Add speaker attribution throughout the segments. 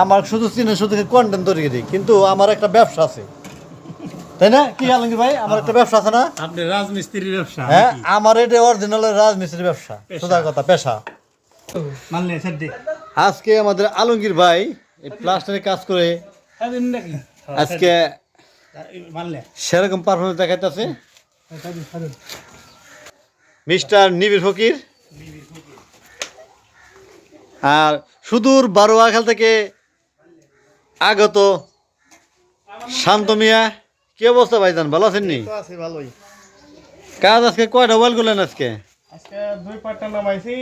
Speaker 1: আমার শুধু চিনে শুধু কন্টেন্ট তৈরি করি, কিন্তু আমার একটা ব্যবসা আছে, তাই না? কি আলমগীর ভাই, আমার একটা ব্যবসা আছে না?
Speaker 2: আপনি রাজমিস্ত্রির ব্যবসা?
Speaker 1: হ্যাঁ, আমার এটা অরিজিনাল রাজমিস্ত্রির ব্যবসা, সোজা কথা, পেশা।
Speaker 2: মানলে স্যার দে।
Speaker 1: আজকে আমাদের আলমগীর ভাই এই প্লাস্টারের কাজ করে আজকে
Speaker 2: মানলে
Speaker 1: সেরকম পারফরমেন্স দেখাইতেছে মিস্টার নিবিড় ফকির। আর সুদূর বারোয়াখাল থেকে আগত শান্ত মিয়া। কি অবস্থা ভাইজান, ভালো আছেন নি?
Speaker 3: আছে ভালোই।
Speaker 1: কাজ আজকে কয়টা ওয়াল করলেন আজকে?
Speaker 3: আজকে 2 পার্টটা নামাইছি,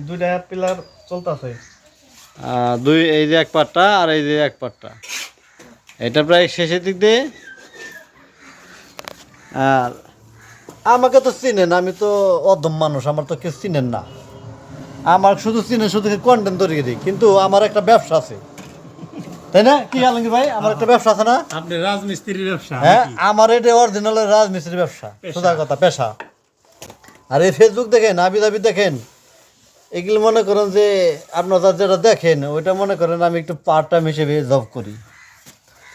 Speaker 3: 2টা পিলার চলতেছে।
Speaker 1: দুই, এই যে এক পাটটা আর এই যে এক পাটটা, এটা প্রায় শেষের দিক দিয়ে। আর আমাকে তো চিনেন, আমি তো অদম মানুষ, আমার তো কেউ চিনেন না। আমার শুধু চিনে শুধু কন্টেন্ট তৈরি করি, কিন্তু আমার একটা ব্যবসা আছে, তাই না? কি আলমগীর ভাই, আমার একটা ব্যবসা আছে না?
Speaker 2: আপনি রাজমিস্ত্রির ব্যবসা?
Speaker 1: হ্যাঁ, আমার এটা অরিজিনাল রাজমিস্ত্রির ব্যবসা, সোজা কথা, পেশা। আর এই ফেসবুক দেখেন, আবি দাবি দেখেন, এগুলো মনে করেন যে আপনারা যেটা দেখেন ওইটা মনে করেন আমি একটু পার্ট টাইম হিসেবে জব করি।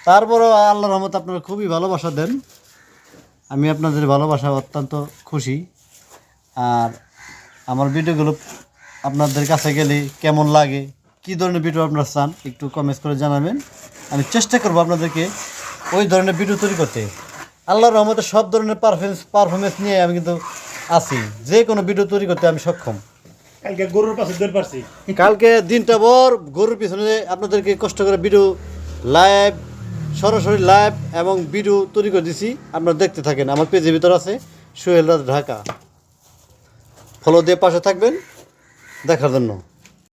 Speaker 1: তারপরেও আল্লাহর রহমতে আপনারা খুবই ভালোবাসা দেন, আমি আপনাদের ভালোবাসা অত্যন্ত খুশি। আর আমার ভিডিওগুলো আপনাদের কাছে গেলে কেমন লাগে, কী ধরনের ভিডিও আপনারা চান, একটু কমেন্টস করে জানাবেন। আমি চেষ্টা করবো আপনাদেরকে ওই ধরনের ভিডিও তৈরি করতে। আল্লাহর রহমতে সব ধরনের পারফরমেন্স নিয়ে আমি কিন্তু আছি, যে কোনো ভিডিও তৈরি করতে আমি সক্ষম।
Speaker 2: কালকে গরুর পাশে দৌড় পারছি।
Speaker 1: কালকে দিনটা ভর গরুর পিছনে আপনাদেরকে কষ্ট করে ভিডিও লাইভ, সরাসরি লাইভ এবং ভিডিও তৈরি করে দিছি, আপনারা দেখতে থাকেন। আমার পেজের ভিতর আছে সোহেল রাজ ঢাকা, ফলো দিয়ে পাশে থাকবেন দেখার জন্য।